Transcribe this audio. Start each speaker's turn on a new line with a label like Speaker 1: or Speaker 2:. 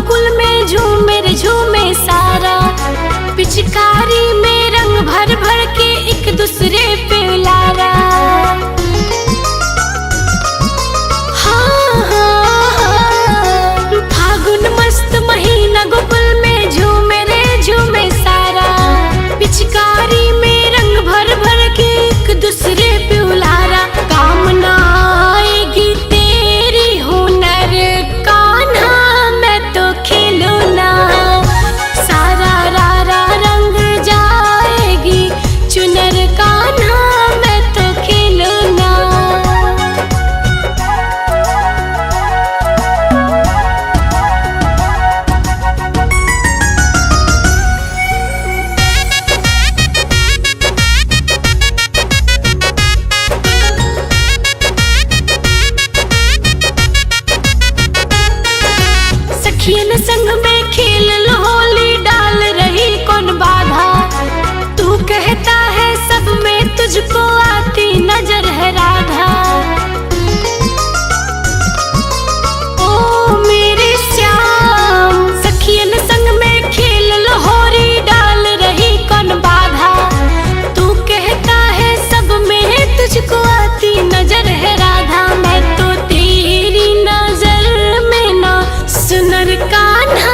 Speaker 1: गोकुल में झूमे रे झूमे सारा। पिचकारी में रंग भर भर के एक दूसरे पे लारा। हाँ हाँ हाँ, फागुन मस्त महीना गोकुल में झूमे रे झूमे सारा। पिचकारी में रंग भर भर के एक दूसरे पे उलारा। कामना आएगी तेरी हुनर कान्हा मैं तो खेलूं ना। सारा रारा रंग जाएगी चुनर कान्हा मैं तो खेलूं ना। सखियन संग में खेल लो होली डाल रही कौन बाधा। तू कहता है सब में तुझको आती नजर है राधा। ओ मेरे श्याम, सखियन संग में खेल लो होली डाल रही कौन बाधा। तू कहता है सब में तुझको आती नजर है राधा। मैं तो तेरी नजर में ना सुनर कान्हा